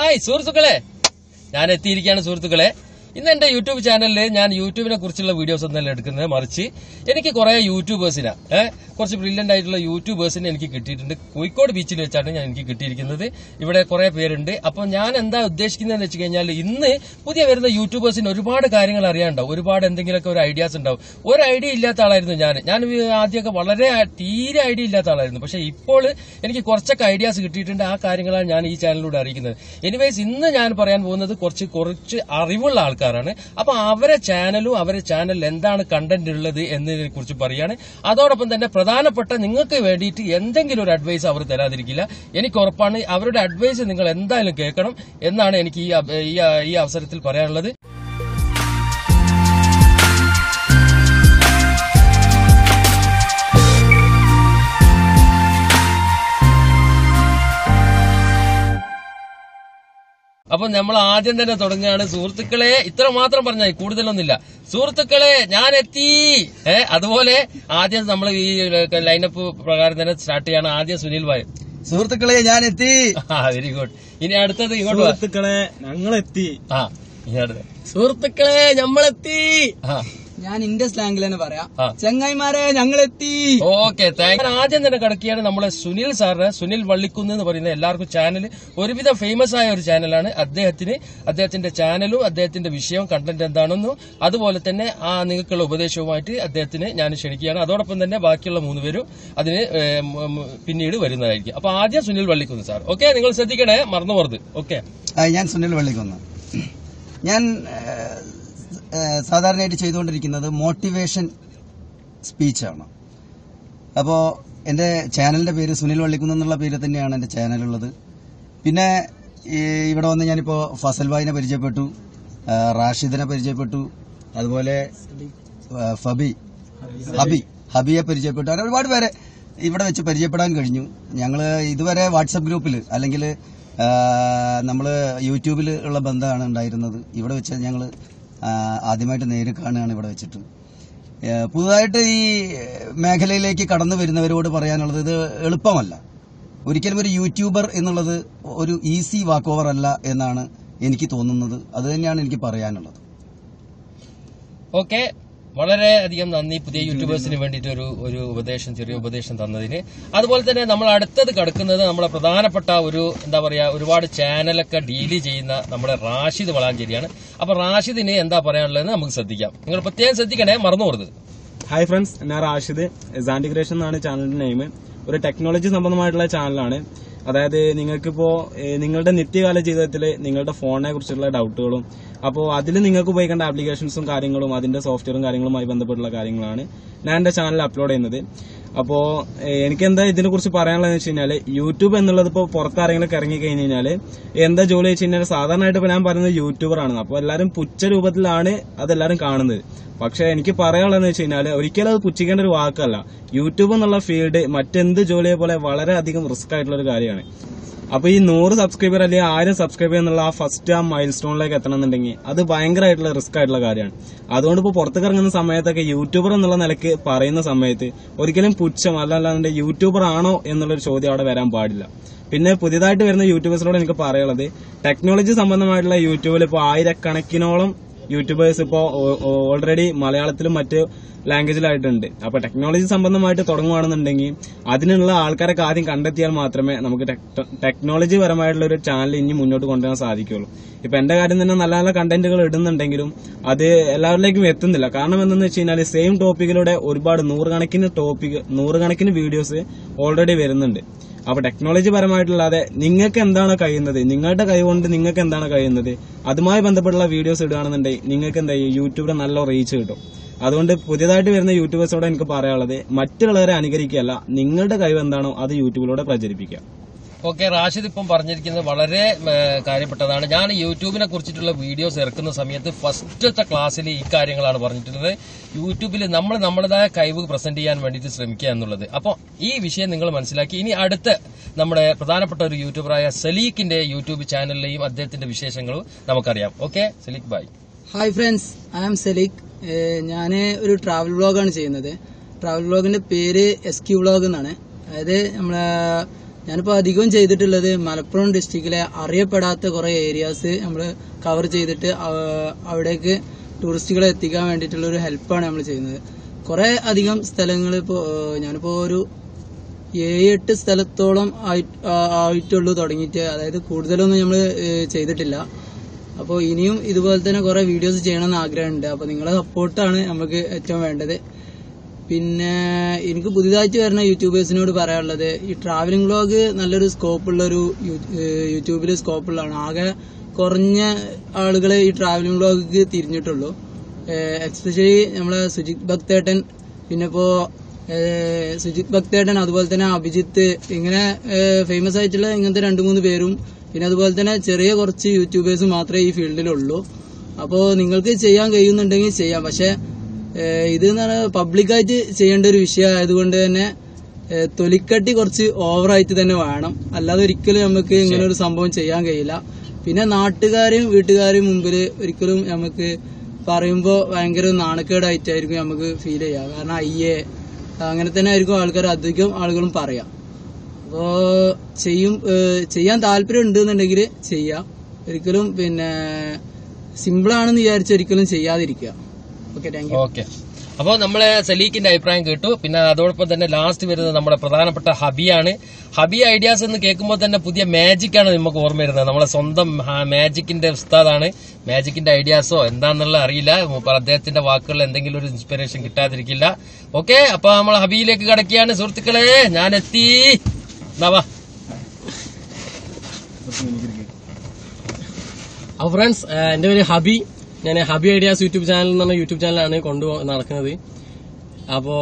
Hi സുഹൃത്തുക്കളെ, ഞാൻ എത്തിയിരിക്കുകയാണ് സുഹൃത്തുക്കളെ. ഇന്ന് എന്റെ യൂട്യൂബ് ചാനലിൽ ഞാൻ യൂട്യൂബിനെ കുറിച്ചുള്ള വീഡിയോസ് ഒന്നല്ല എടുക്കുന്നത്, മറിച്ച് എനിക്ക് കുറെ യൂട്യൂബേഴ്സിനെ കുറച്ച് ബ്രില്യന്റ് ആയിട്ടുള്ള യൂട്യൂബേഴ്സിനെ എനിക്ക് കിട്ടിയിട്ടുണ്ട്. കോഴിക്കോട് ബീച്ചിൽ വെച്ചാണ് എനിക്ക് കിട്ടിയിരിക്കുന്നത്. ഇവിടെ കുറെ പേരുണ്ട്. അപ്പൊ ഞാൻ എന്താ ഉദ്ദേശിക്കുന്നതെന്ന് വെച്ച് കഴിഞ്ഞാൽ, ഇന്ന് പുതിയ വരുന്ന യൂട്യൂബേഴ്സിന് ഒരുപാട് കാര്യങ്ങൾ അറിയാനുണ്ടാവും, ഒരുപാട് എന്തെങ്കിലുമൊക്കെ ഒരു ഐഡിയാസ് ഉണ്ടാവും. ഒരു ഐഡിയ ഇല്ലാത്ത ആളായിരുന്നു ഞാൻ ആദ്യമൊക്കെ വളരെ തീരെ ഐഡിയ ഇല്ലാത്ത ആളായിരുന്നു. പക്ഷെ ഇപ്പോൾ എനിക്ക് കുറച്ചൊക്കെ ഐഡിയാസ് കിട്ടിയിട്ടുണ്ട്. ആ കാര്യങ്ങളാണ് ഞാൻ ഈ ചാനലിലൂടെ അറിയിക്കുന്നത്. എനിവേസ് ഇന്ന് ഞാൻ പറയാൻ പോകുന്നത് കുറച്ച് അറിവുള്ള ആൾക്കാരാണ്. അപ്പൊ അവരെ ചാനലിൽ എന്താണ് കണ്ടന്റ് ഉള്ളത് എന്നതിനെ കുറിച്ച് പറയാണ്. അതോടൊപ്പം തന്നെ പ്രധാനപ്പെട്ട നിങ്ങൾക്ക് വേണ്ടിയിട്ട് എന്തെങ്കിലും ഒരു അഡ്വൈസ് അവർ തരാതിരിക്കില്ല. എനിക്ക് ഉറപ്പാണ് അവരുടെ അഡ്വൈസ് നിങ്ങൾ എന്തായാലും കേൾക്കണം എന്നാണ് എനിക്ക് ഈ അവസരത്തിൽ പറയാനുള്ളത്. അപ്പൊ നമ്മൾ ആദ്യം തന്നെ തുടങ്ങുകയാണ്. സുഹൃത്തുക്കളെ, ഇത്ര മാത്രം പറഞ്ഞാൽ കൂടുതലൊന്നുമില്ല. സുഹൃത്തുക്കളെ, ഞാൻ എത്തി. അതുപോലെ ആദ്യം നമ്മൾ ഈ ലൈനപ്പ് പ്രകാരം തന്നെ സ്റ്റാർട്ട് ചെയ്യാണ്. ആദ്യം സുനിൽ ഭായ്. സുഹൃത്തുക്കളെ, ഞാൻ എത്തി. Very good. ഇനി അടുത്തത് ഇങ്ങോട്ട്. സുഹൃത്തുക്കളെ, ഞങ്ങളെത്തി. ഇനി അടുത്ത. സുഹൃത്തുക്കളെ, ഞമ്മളെത്തി. ഞാൻ എന്റെ സ്ലാങ്ങിൽ തന്നെ പറയാം, ചങ്ങായിമാരെ ഞങ്ങളെത്തി. Okay, thank you. ആദ്യം തന്നെ കിടക്കുകയാണ് നമ്മളെ സുനിൽ സാറിന്. സുനിൽ വള്ളിക്കുന്ന് എന്ന് പറയുന്ന എല്ലാവർക്കും ചാനൽ ഒരുവിധം ഫേമസ് ആയ ഒരു ചാനലാണ്. അദ്ദേഹത്തിന്റെ ചാനലും അദ്ദേഹത്തിന്റെ വിഷയവും കണ്ടന്റ് എന്താണെന്നും അതുപോലെ തന്നെ നിങ്ങൾക്കുള്ള ഉപദേശവുമായിട്ട് അദ്ദേഹത്തിന് ഞാൻ ക്ഷണിക്കുകയാണ്. അതോടൊപ്പം തന്നെ ബാക്കിയുള്ള 3 പേരും അതിന് പിന്നീട് വരുന്നതായിരിക്കും. അപ്പൊ ആദ്യം സുനിൽ വള്ളിക്കുന്ന് സാർ. ഓക്കെ, നിങ്ങൾ ശ്രദ്ധിക്കണേ, മറന്നു പോകരുത്. ഓക്കെ, ഞാൻ സുനിൽ വള്ളിക്കുന്ന്. ഞാൻ സാധാരണയായിട്ട് ചെയ്തുകൊണ്ടിരിക്കുന്നത് മോട്ടിവേഷൻ സ്പീച്ചാണ്. അപ്പോൾ എൻ്റെ ചാനലിൻ്റെ പേര് സുനിൽ വള്ളിക്കുന്ന് എന്നുള്ള പേര് തന്നെയാണ് എൻ്റെ ചാനലുള്ളത്. പിന്നെ ഇവിടെ വന്ന് ഞാനിപ്പോൾ ഫസൽ ഭായിനെ പരിചയപ്പെട്ടു, റാഷിദിനെ പരിചയപ്പെട്ടു, അതുപോലെ ഹബിയെ പരിചയപ്പെട്ടു. അങ്ങനെ ഒരുപാട് പേരെ ഇവിടെ വെച്ച് പരിചയപ്പെടാൻ കഴിഞ്ഞു. ഞങ്ങൾ ഇതുവരെ വാട്സപ്പ് ഗ്രൂപ്പിൽ അല്ലെങ്കിൽ നമ്മൾ യൂട്യൂബിൽ ഉള്ള ബന്ധമാണ് ഉണ്ടായിരുന്നത്. ഇവിടെ വെച്ച് ഞങ്ങൾ ആദ്യമായിട്ട് നേരിൽ കാണുകയാണ് ഇവിടെ വെച്ചിട്ട്. പുതുതായിട്ട് ഈ മേഖലയിലേക്ക് കടന്നു വരുന്നവരോട് പറയാനുള്ളത്, ഇത് എളുപ്പമല്ല. ഒരിക്കലും ഒരു യൂട്യൂബർ എന്നുള്ളത് ഒരു ഈസി വാക്ക് ഓവർ അല്ല എന്നാണ് എനിക്ക് തോന്നുന്നത്. അത് തന്നെയാണ് എനിക്ക് പറയാനുള്ളത്. ഓക്കെ, വളരെയധികം നന്ദി പുതിയ യൂട്യൂബേഴ്സിന് വേണ്ടിയിട്ട് ഒരു ചെറിയ ഉപദേശം തന്നതിന്. അതുപോലെ തന്നെ നമ്മൾ അടുത്തത് കിടക്കുന്നത് നമ്മളെ പ്രധാനപ്പെട്ട ഒരുപാട് ചാനലൊക്കെ ഡീല് ചെയ്യുന്ന നമ്മുടെ റാഷിദ് വളാഞ്ചേരിയാണ്. അപ്പൊ റാഷിദിന് എന്താ പറയാനുള്ളതെന്ന് നമുക്ക് ശ്രദ്ധിക്കാം. നിങ്ങൾ പ്രത്യേകം ശ്രദ്ധിക്കണേ, മറന്നു പോകരുത്. ഹായ് ഫ്രണ്ട്സ്, ഞാൻ റാഷിദ്. സാന്റിഗ്രേഷൻ എന്നാണ് ചാനലിന്റെ നെയിം. ഒരു ടെക്നോളജി സംബന്ധമായിട്ടുള്ള ചാനലാണ്. അതായത് നിങ്ങൾക്കിപ്പോ നിങ്ങളുടെ നിത്യകാല ജീവിതത്തിൽ നിങ്ങളുടെ ഫോണിനെ കുറിച്ചുള്ള ഡൗട്ടുകളും അപ്പോൾ അതിൽ നിങ്ങൾക്ക് ഉപയോഗിക്കേണ്ട ആപ്ലിക്കേഷൻസും കാര്യങ്ങളും അതിന്റെ സോഫ്റ്റ്വെയറും കാര്യങ്ങളുമായി ബന്ധപ്പെട്ടുള്ള കാര്യങ്ങളാണ് ഞാൻ എന്റെ ചാനലിൽ അപ്ലോഡ് ചെയ്യുന്നത്. അപ്പോൾ എനിക്കെന്താ ഇതിനെക്കുറിച്ച് പറയാനുള്ളതെന്ന് വെച്ച് കഴിഞ്ഞാൽ, യൂട്യൂബ് എന്നുള്ളത് ഇപ്പോൾ പുറത്താരെങ്കിലും ഇറങ്ങി കഴിഞ്ഞ് കഴിഞ്ഞാൽ എന്താ ജോലി വെച്ച് കഴിഞ്ഞാൽ, സാധാരണയായിട്ട് ഇപ്പോൾ ഞാൻ പറയുന്നത് യൂട്യൂബറാണ്. അപ്പോൾ എല്ലാവരും പുച്ഛ രൂപത്തിലാണ് അതെല്ലാവരും കാണുന്നത്. പക്ഷെ എനിക്ക് പറയാനുള്ളതെന്ന് വെച്ച് കഴിഞ്ഞാൽ, ഒരിക്കലും അത് പുച്ഛിക്കേണ്ട ഒരു വാക്കല്ല. യൂട്യൂബ് എന്നുള്ള ഫീൽഡ് മറ്റെന്ത് ജോലിയെ പോലെ വളരെയധികം റിസ്ക് ആയിട്ടുള്ള ഒരു കാര്യമാണ്. അപ്പൊ ഈ 100 സബ്സ്ക്രൈബർ അല്ലെങ്കിൽ 1000 സബ്സ്ക്രൈബർ എന്നുള്ള ആ മൈൽ സ്റ്റോണിലേക്ക് എത്തണമെന്നുണ്ടെങ്കിൽ അത് ഭയങ്കരമായിട്ടുള്ള റിസ്ക് ആയിട്ടുള്ള കാര്യമാണ്. അതുകൊണ്ട് ഇപ്പോൾ പുറത്തേക്ക് ഇറങ്ങുന്ന സമയത്തൊക്കെ യൂട്യൂബർ എന്നുള്ള നിലയ്ക്ക് പറയുന്ന സമയത്ത് ഒരിക്കലും പുച്ഛം അല്ലാണ്ട് യൂട്യൂബർ ആണോ എന്നുള്ളൊരു ചോദ്യം അവിടെ വരാൻ പാടില്ല. പിന്നെ പുതിയതായിട്ട് വരുന്ന യൂട്യൂബേഴ്സിനോട് എനിക്ക് പറയാനുള്ളത്, ടെക്നോളജി സംബന്ധമായിട്ടുള്ള യൂട്യൂബിൽ ഇപ്പോൾ 1000കണക്കിനോളം യൂട്യൂബേഴ്സ് ഇപ്പോൾ ഓൾറെഡി മലയാളത്തിലും മറ്റ് ലാംഗ്വേജിലായിട്ടുണ്ട്. അപ്പൊ ടെക്നോളജി സംബന്ധമായിട്ട് തുടങ്ങുകയാണെന്നുണ്ടെങ്കിൽ അതിനുള്ള ആൾക്കാരൊക്കെ ആദ്യം കണ്ടെത്തിയാൽ മാത്രമേ നമുക്ക് ടെക്നോളജി പരമായിട്ടുള്ള ഒരു ചാനൽ ഇനി മുന്നോട്ട് കൊണ്ടുവരാൻ സാധിക്കുകയുള്ളൂ. ഇപ്പൊ എന്റെ കാര്യം തന്നെ നല്ല നല്ല കണ്ടന്റുകൾ ഇടുന്നുണ്ടെങ്കിലും അത് എല്ലാവരിലേക്കും എത്തുന്നില്ല. കാരണം എന്തെന്ന് വെച്ച് കഴിഞ്ഞാൽ, സെയിം ടോപ്പിക്കിലൂടെ ഒരുപാട് നൂറുകണക്കിന് വീഡിയോസ് ഓൾറെഡി വരുന്നുണ്ട്. അപ്പൊ ടെക്നോളജി പരമായിട്ടല്ലാതെ നിങ്ങൾക്ക് എന്താണ് കഴിയുന്നത്, നിങ്ങളുടെ കൈ കൊണ്ട് നിങ്ങൾക്ക് എന്താണ് കഴിയുന്നത്, അതുമായി ബന്ധപ്പെട്ടുള്ള വീഡിയോസ് ഇടുകയാണെന്നുണ്ടെങ്കിൽ നിങ്ങൾക്ക് എന്താ യൂട്യൂബിൽ നല്ല റീച്ച് കിട്ടും. അതുകൊണ്ട് പുതിയതായിട്ട് വരുന്ന യൂട്യൂബേഴ്സോട് എനിക്ക് പറയാനുള്ളത്, മറ്റുള്ളവരെ അനുകരിക്കുകയല്ല, നിങ്ങളുടെ കഴിവ് എന്താണോ അത് യൂട്യൂബിലൂടെ പ്രചരിപ്പിക്കുക. ഓക്കെ, റാഷിദ് ഇപ്പം പറഞ്ഞിരിക്കുന്നത് വളരെ കാര്യപ്പെട്ടതാണ്. ഞാൻ യൂട്യൂബിനെ കുറിച്ചിട്ടുള്ള വീഡിയോസ് ഇറക്കുന്ന സമയത്ത് ഫസ്റ്റത്തെ ക്ലാസ്സിൽ ഈ കാര്യങ്ങളാണ് പറഞ്ഞിട്ടുള്ളത്. യൂട്യൂബിൽ നമ്മൾ നമ്മുടേതായ കഴിവ് പ്രസന്റ് ചെയ്യാൻ വേണ്ടിയിട്ട് ശ്രമിക്കുക എന്നുള്ളത്. അപ്പോൾ ഈ വിഷയം നിങ്ങൾ മനസ്സിലാക്കി. ഇനി അടുത്ത നമ്മുടെ പ്രധാനപ്പെട്ട ഒരു യൂട്യൂബറായ സലീഖിന്റെ യൂട്യൂബ് ചാനലിലെയും അദ്ദേഹത്തിന്റെ വിശേഷങ്ങളും നമുക്കറിയാം. ഓക്കെ, സലീഖ് ഭായ്. Hi friends, I am Saleekh. ഞാൻ ഒരു ട്രാവൽ വ്ളോഗാണ് ചെയ്യുന്നത്. ട്രാവൽ വ്ളോഗിന്റെ പേര് SQ വ്ളോഗ് എന്നാണ്. അതായത് നമ്മളെ ഞാനിപ്പോ അധികവും ചെയ്തിട്ടുള്ളത് മലപ്പുറം ഡിസ്ട്രിക്റ്റിലെ അറിയപ്പെടാത്ത കുറെ ഏരിയാസ് നമ്മൾ കവർ ചെയ്തിട്ട് അവിടേക്ക് ടൂറിസ്റ്റുകളെ എത്തിക്കാൻ വേണ്ടിയിട്ടുള്ള ഒരു ഹെൽപ്പാണ് നമ്മൾ ചെയ്യുന്നത്. കുറെ അധികം സ്ഥലങ്ങൾ ഞാനിപ്പോ ഒരു 7-8 സ്ഥലത്തോളം ആയിട്ടുള്ളൂ തുടങ്ങിയിട്ട്, അതായത് കൂടുതലൊന്നും നമ്മൾ ചെയ്തിട്ടില്ല. അപ്പോൾ ഇനിയും ഇതുപോലെ തന്നെ കുറെ വീഡിയോസ് ചെയ്യണമെന്ന് ആഗ്രഹമുണ്ട്. അപ്പോൾ നിങ്ങളെ സപ്പോർട്ടാണ് നമുക്ക് ഏറ്റവും വേണ്ടത്. പിന്നെ എനിക്ക് പുതിയതായിട്ട് വരുന്ന യൂട്യൂബേഴ്സിനോട് പറയാനുള്ളത്, ഈ ട്രാവലിംഗ് വ്ളോഗ് നല്ലൊരു സ്കോപ്പുള്ളൊരു യൂട്യൂബിൽ സ്കോപ്പുള്ളതാണ്. ആകെ കുറഞ്ഞ ആളുകളെ ഈ ട്രാവലിംഗ് വ്ളോഗ് തിരിഞ്ഞിട്ടുള്ളൂ. എക്സ്പെഷ്യലി നമ്മളെ സുജിത് ഭക്തേട്ടൻ, പിന്നെ ഇപ്പോ സുജിത് ഭക്തേട്ടൻ, അതുപോലെ തന്നെ അഭിജിത്ത്, ഇങ്ങനെ ഫേമസ് ആയിട്ടുള്ള ഇങ്ങനത്തെ 2-3 പേരും, പിന്നെ അതുപോലെ തന്നെ ചെറിയ കുറച്ച് യൂട്യൂബേഴ്സ് മാത്രമേ ഈ ഫീൽഡിലുള്ളൂ. അപ്പോൾ നിങ്ങൾക്ക് ചെയ്യാൻ കഴിയുന്നുണ്ടെങ്കിൽ ചെയ്യാം. പക്ഷെ ഇത് പബ്ലിക്കായിട്ട് ചെയ്യേണ്ട ഒരു വിഷയം ആയതുകൊണ്ട് തന്നെ തൊലിക്കട്ടി കുറച്ച് ഓവറായിട്ട് തന്നെ വേണം. അല്ലാതെ ഒരിക്കലും നമുക്ക് ഇങ്ങനെ ഒരു സംഭവം ചെയ്യാൻ കഴിയില്ല. പിന്നെ നാട്ടുകാരെയും വീട്ടുകാരെയും മുമ്പിൽ ഒരിക്കലും നമുക്ക് പറയുമ്പോൾ ഭയങ്കര നാണക്കേടായിട്ടായിരിക്കും നമുക്ക് ഫീൽ ചെയ്യുക. കാരണം അങ്ങനെ തന്നെ ആയിരിക്കും അധികം ആളുകളും പറയാം. അപ്പോ ചെയ്യാൻ താല്പര്യം ഉണ്ടെന്നുണ്ടെങ്കിൽ ചെയ്യാം. ഒരിക്കലും പിന്നെ സിമ്പിളാണെന്ന് വിചാരിച്ച് ഒരിക്കലും ചെയ്യാതിരിക്കുക. Okay, thank you. ഓക്കെ, അപ്പോൾ നമ്മളെ സലീഖിന്റെ അഭിപ്രായം കേട്ടു. പിന്നെ അതോടൊപ്പം തന്നെ ലാസ്റ്റ് വരുന്നത് നമ്മുടെ പ്രധാനപ്പെട്ട ഹബിയാണ്. ഹബി ഐഡിയാസ് എന്ന് കേൾക്കുമ്പോൾ തന്നെ പുതിയ മാജിക്കാണ് നമുക്ക് ഓർമ്മ വരുന്നത്. നമ്മളെ സ്വന്തം മാജിക്കിന്റെ ഉസ്താദാണ്. മാജിക്കിന്റെ ഐഡിയാസോ എന്താണെന്നുള്ള അറിയില്ല. അദ്ദേഹത്തിന്റെ വാക്കുകളിൽ എന്തെങ്കിലും ഒരു ഇൻസ്പിറേഷൻ കിട്ടാതിരിക്കില്ല. ഓക്കെ, അപ്പൊ നമ്മൾ ഹബിയിലേക്ക് കടക്കുകയാണ് സുഹൃത്തുക്കളെ. ഞാൻ എത്തി. അപ്പൊ ഫ്രണ്ട്സ്, എന്റെ പേര് ഹബി. ഞാൻ ഹബി ഐഡിയാസ് യൂട്യൂബ് ചാനൽ എന്ന് പറഞ്ഞ യൂട്യൂബ് ചാനലാണ് നടക്കുന്നത്. അപ്പോ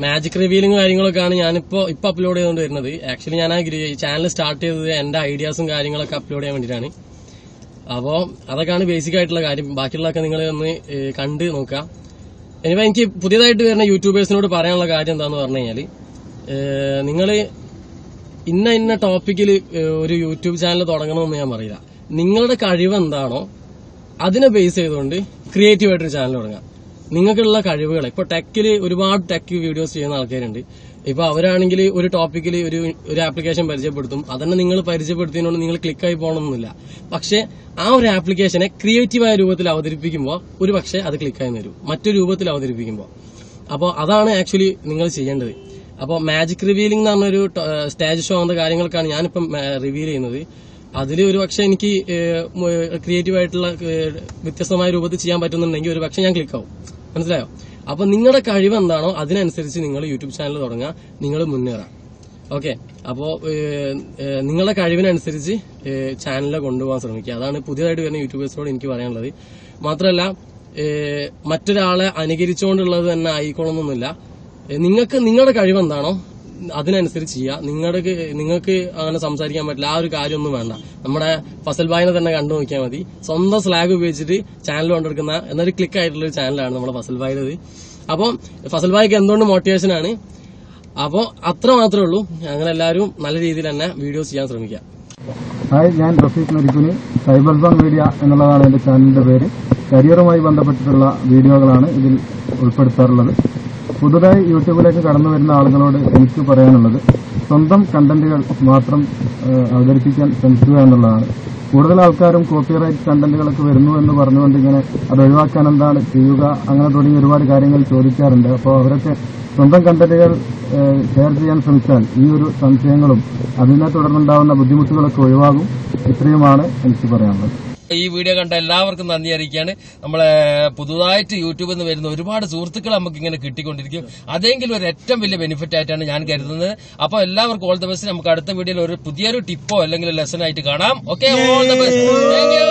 മാജിക് റിവീലിംഗ് കാര്യങ്ങളൊക്കെയാണ് ഞാനിപ്പോ അപ്ലോഡ് ചെയ്തുകൊണ്ട് വരുന്നത്. ആക്ച്വലി ഞാൻ ഈ ചാനൽ സ്റ്റാർട്ട് ചെയ്തത് എന്റെ ഐഡിയാസും കാര്യങ്ങളൊക്കെ അപ്ലോഡ് ചെയ്യാൻ വേണ്ടിയിട്ടാണ്. അപ്പോ അതൊക്കെയാണ് ബേസിക് ആയിട്ടുള്ള കാര്യം. ബാക്കിയുള്ളതൊക്കെ നിങ്ങൾ ഒന്ന് കണ്ട് നോക്കാം. ഇനിയിപ്പോ എനിക്ക് പുതിയതായിട്ട് വരുന്ന യൂട്യൂബേഴ്സിനോട് പറയാനുള്ള കാര്യം എന്താന്ന് പറഞ്ഞു കഴിഞ്ഞാല്, നിങ്ങള് ഇന്ന ടോപ്പിക്കിൽ ഒരു യൂട്യൂബ് ചാനൽ തുടങ്ങണമെന്ന് ഞാൻ പറയില്ല. നിങ്ങളുടെ കഴിവ് എന്താണോ അതിനെ ബേസ് ചെയ്തുകൊണ്ട് ക്രിയേറ്റീവ് ആയിട്ടൊരു ചാനൽ തുടങ്ങാം. നിങ്ങൾക്കുള്ള കഴിവുകൾ, ഇപ്പൊ ടെക്കില് ഒരുപാട് ടെക് വീഡിയോസ് ചെയ്യുന്ന ആൾക്കാരുണ്ട്. ഇപ്പൊ അവരാണെങ്കിൽ ഒരു ടോപ്പിക്കിൽ ഒരു ആപ്ലിക്കേഷൻ പരിചയപ്പെടുത്തും. അതന്നെ നിങ്ങൾ പരിചയപ്പെടുത്തിയതുകൊണ്ട് നിങ്ങൾ ക്ലിക്കായി പോകണമെന്നില്ല. പക്ഷെ ആ ഒരു ആപ്ലിക്കേഷനെ ക്രിയേറ്റീവായ രൂപത്തിൽ അവതരിപ്പിക്കുമ്പോൾ ഒരു പക്ഷെ അത് ക്ലിക്കായി വരും, മറ്റൊരു രൂപത്തിൽ അവതരിപ്പിക്കുമ്പോൾ. അപ്പോൾ അതാണ് ആക്ച്വലി നിങ്ങൾ ചെയ്യേണ്ടത്. അപ്പോൾ മാജിക് റിവീലിംഗ് എന്ന് പറഞ്ഞൊരു സ്റ്റേജ് ഷോ എന്ന കാര്യങ്ങൾക്കാണ് ഞാനിപ്പം റിവീൽ ചെയ്യുന്നത്. അതിൽ ഒരു പക്ഷെ എനിക്ക് ക്രിയേറ്റീവ് ആയിട്ടുള്ള വ്യത്യസ്തമായ രൂപത്തിൽ ചെയ്യാൻ പറ്റുന്നുണ്ടെങ്കിൽ ഒരു പക്ഷെ ഞാൻ ക്ലിക്കാവും. മനസ്സിലായോ? അപ്പൊ നിങ്ങളുടെ കഴിവ് എന്താണോ അതിനനുസരിച്ച് നിങ്ങൾ യൂട്യൂബ് ചാനൽ തുടങ്ങുക, നിങ്ങൾ മുന്നേറാം. ഓക്കെ, അപ്പോ നിങ്ങളുടെ കഴിവിനനുസരിച്ച് ചാനലിനെ കൊണ്ടുപോകാൻ ശ്രമിക്കുക. അതാണ് പുതിയതായിട്ട് വരുന്ന യൂട്യൂബേഴ്സിനോട് എനിക്ക് പറയാനുള്ളത്. മാത്രമല്ല, മറ്റൊരാളെ അനുകരിച്ചുകൊണ്ടുള്ളത് തന്നെ ആയിക്കോളണമെന്നില്ല. നിങ്ങൾക്ക് നിങ്ങളുടെ കഴിവ് എന്താണോ അതിനനുസരിച്ച് ചെയ്യുക. നിങ്ങൾക്ക് അങ്ങനെ സംസാരിക്കാൻ പറ്റില്ല, ആ ഒരു കാര്യമൊന്നും വേണ്ട. നമ്മുടെ ഫസൽ ഭായിനെ തന്നെ കണ്ടു നോക്കിയാൽ മതി. സ്വന്തം സ്ലാഗ് ഉപയോഗിച്ചിട്ട് ചാനൽ കൊണ്ടെടുക്കുന്ന എന്നൊരു ക്ലിക്ക് ആയിട്ടുള്ള ഒരു ചാനലാണ് നമ്മുടെ ഫസൽ ഭായിയുടേത്. അപ്പോൾ ഫസൽ ഭായിക്ക് എന്തുകൊണ്ട് മോട്ടിവേഷനാണ്. അപ്പോൾ അത്ര മാത്രമേ ഉള്ളൂ. അങ്ങനെ എല്ലാവരും നല്ല രീതിയിൽ തന്നെ വീഡിയോസ് ചെയ്യാൻ ശ്രമിക്കുക. ഹായ്, ഞാൻ Rafeeq Narikkuni. Cyber zone media എന്നുള്ളതാണ് എന്റെ ചാനലിന്റെ പേര്. കരിയറുമായി ബന്ധപ്പെട്ടിട്ടുള്ള വീഡിയോകളാണ് ഇതിൽ ഉൾപ്പെടുത്താറുള്ളത്. പുതുതായി യൂട്യൂബിലേക്ക് കടന്നു വരുന്ന ആളുകളോട് എനിക്ക് പറയാനുള്ളത്, സ്വന്തം കണ്ടന്റുകൾ മാത്രം അവതരിപ്പിക്കാൻ ശ്രമിക്കുക എന്നുള്ളതാണ്. കൂടുതൽ ആൾക്കാരും കോപ്പിറൈറ്റ് കണ്ടന്റുകളൊക്കെ വരുന്നു എന്ന് പറഞ്ഞുകൊണ്ട് ഇങ്ങനെ അത് ഒഴിവാക്കാൻ എന്താണ് ചെയ്യുക, അങ്ങനെ തുടങ്ങി ഒരുപാട് കാര്യങ്ങൾ ചോദിക്കാറുണ്ട്. അപ്പോൾ അവരൊക്കെ സ്വന്തം കണ്ടന്റുകൾ ഷെയർ ചെയ്യാൻ ശ്രമിച്ചാൽ ഈ ഒരു സംശയങ്ങളും അതിനെ തുടർന്നുണ്ടാവുന്ന ബുദ്ധിമുട്ടുകളൊക്കെ ഒഴിവാകും. ഇത്രയുമാണ് എനിക്ക് പറയാനുള്ളത്. ഈ വീഡിയോ കണ്ട എല്ലാവർക്കും നന്ദി അറിയിക്കുകയാണ്. നമ്മളെ പുതുതായിട്ട് യൂട്യൂബിൽ നിന്ന് വരുന്ന ഒരുപാട് സുഹൃത്തുക്കൾ നമുക്ക് ഇങ്ങനെ കിട്ടിക്കൊണ്ടിരിക്കും. അതെങ്കിലും ഒരു ഏറ്റവും വലിയ ബെനിഫിറ്റ് ആയിട്ടാണ് ഞാൻ കരുതുന്നത്. അപ്പോൾ എല്ലാവർക്കും ഓൾ ദ ബെസ്റ്റ്. നമുക്ക് അടുത്ത വീഡിയോയിൽ ഒരു പുതിയൊരു ടിപ്പോ അല്ലെങ്കിൽ ലെസൺ ആയിട്ട് കാണാം. Okay, all the best. Thank you.